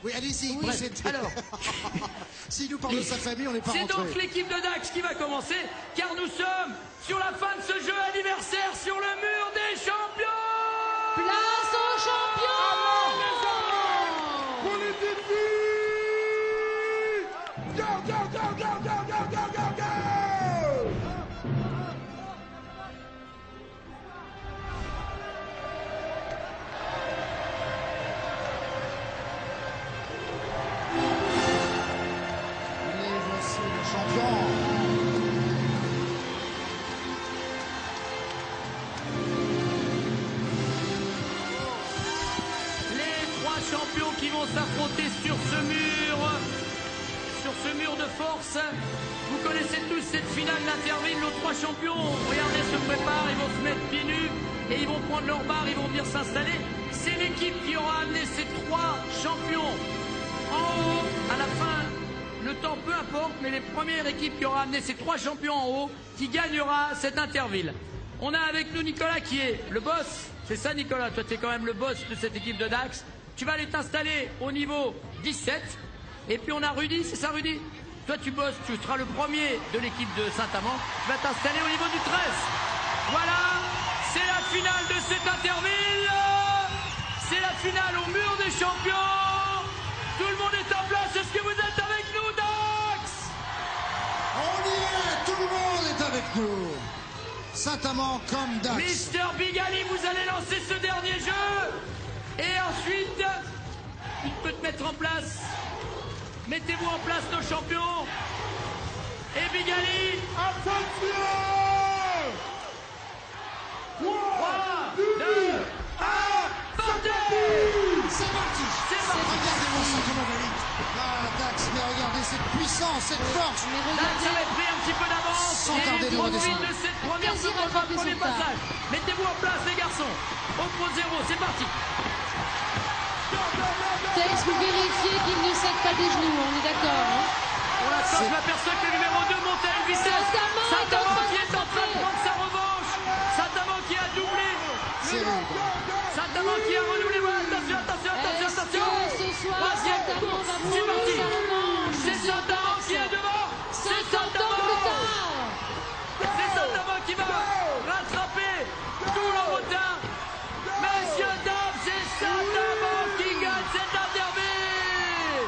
Oui, allez-y. Oui. Alors, s'il nous parle de sa famille, on n'est pas rentré. C'est donc l'équipe de Dax qui va commencer, car nous sommes sur la fin de ce jeu anniversaire sur le mur des champions. Place aux champions. Pour les défis. Go, go, go, go, go, go, go, go, go. Champions qui vont s'affronter sur ce mur de force. Vous connaissez tous cette finale d'Interville, nos trois champions. Regardez, se préparent, ils vont se mettre pieds nus et ils vont prendre leur barre, ils vont venir s'installer. C'est l'équipe qui aura amené ces trois champions en haut. À la fin, le temps peu importe, mais les premières équipes qui aura amené ces trois champions en haut qui gagnera cette Interville. On a avec nous Nicolas qui est le boss. C'est ça Nicolas, toi tu es quand même le boss de cette équipe de Dax. Tu vas aller t'installer au niveau 17. Et puis on a Rudy, c'est ça Rudy? Toi tu bosses, tu seras le premier de l'équipe de Saint-Amand. Tu vas t'installer au niveau du 13. Voilà, c'est la finale de cette Interville. C'est la finale au mur des champions. Tout le monde est en place. Est-ce que vous êtes avec nous, Dax? On y est, tout le monde est avec nous. Saint-Amand comme Dax. Mister Big Ali, vous allez lancer ce dernier jeu. Et ensuite, tu peux te mettre en place. Mettez-vous en place, nos champions. Et Big Ali. Attention. 3, 2, 1, c'est parti. Regardez-moi ça comme on valide. Ah, Dax, mais regardez cette puissance, cette force. Dax avait pris un petit peu d'avance. Sans tarder de redescendre. De cette première seconde, premier passage. Mettez-vous en place, les garçons. Au pro 0, c'est parti. Dax, vous vérifiez qu'il ne cède pas des genoux, on est d'accord. Hein? Pour l'instant, je m'aperçois que le numéro 2 monte à une vitesse. Saint-Amand qui est en train de prendre sa revanche. Saint-Amand qui a doublé. Saint-Amand qui a renouvelé. Voilà, attention, attention, attention, attention. Ce soir, Saint-Amand va prendre sa revanche. C'est Saint-Amand qui est devant. C'est Saint-Amand. C'est Saint-Amand qui va rattraper tout le retard. Messieurs, dames, c'est Saint-Amand qui gagne cette Interville.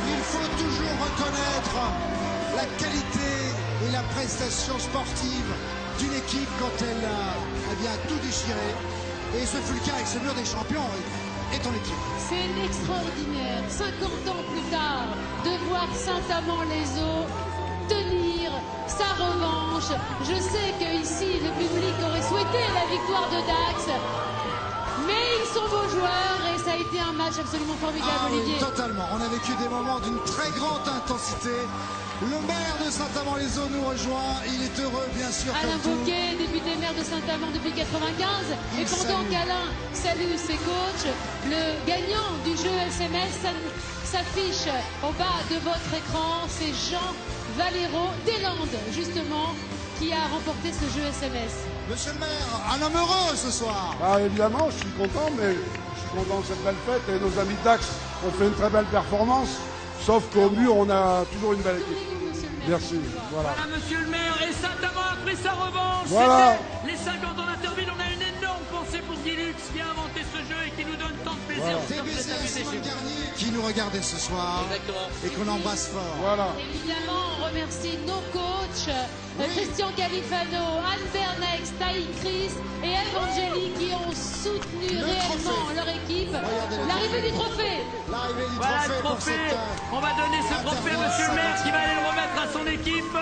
Il faut toujours reconnaître la qualité et la prestation sportive d'une équipe quand elle a tout déchiré. Et ce fut le cas avec ce mur des champions et ton équipe. C'est extraordinaire, 50 ans plus tard, de voir Saint-Amand-les-Eaux tenir sa revanche. Je sais qu'ici, le public aurait souhaité la victoire de Dax. Mais ils sont beaux joueurs et ça a été un match absolument formidable, Olivier. Oui, totalement. On a vécu des moments d'une très grande intensité. Le maire de Saint-Amand-les-Eaux nous rejoint. Il est heureux, bien sûr. Alain Bouquet, député maire de Saint-Amand depuis 95. Et pendant qu'Alain salue ses coachs, le gagnant du jeu SMS s'affiche au bas de votre écran. C'est Jean Valero des Landes, justement, qui a remporté ce jeu SMS. Monsieur le maire, un homme heureux ce soir. Ah, évidemment, je suis content, mais je suis content de cette belle fête et nos amis de Dax ont fait une très belle performance. Sauf qu'au mur, on a toujours une belle équipe. Merci. Voilà. Voilà, monsieur le maire, et Saint-Amand a pris sa revanche. Voilà. Les 50 ans d'Interville, on a une énorme pensée pour Guy Lux qui a inventé ce jeu et qui nous donne tant de plaisir. Voilà. TBC à Simone Garnier qui nous regardait ce soir. Exactement. Et qu'on embrasse fort. Voilà. Évidemment, on remercie nos coachs, Christian Califano, Anne Bernex, Taï Chris et Eve Angeli qui ont soutenu réellement leur équipe. L'arrivée du trophée. L'arrivée du voilà trophée. Le trophée. On va donner ce trophée à monsieur le maire qui va aller le remettre à son équipe.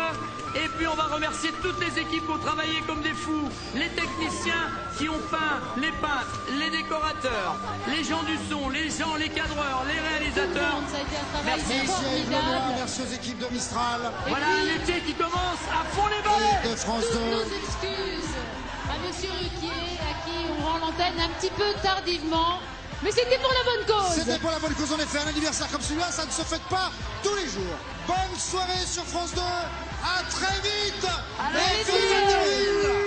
Et puis on va remercier toutes les équipes qui ont travaillé comme des fous, les techniciens qui ont peint, les peintres, les décorateurs, les gens du son, les cadreurs, les réalisateurs. Ça a été un travail formidable. Merci aux équipes de Mistral. Voilà l'été qui commence à fond les balais. De France 2. Toutes nos excuses à monsieur Ruquier, à qui on rend l'antenne un petit peu tardivement. Mais c'était pour la bonne cause. C'était pour la bonne cause, en effet. Un anniversaire comme celui-là, ça ne se fête pas tous les jours. Bonne soirée sur France 2. À très vite. Allez, et feliz abril.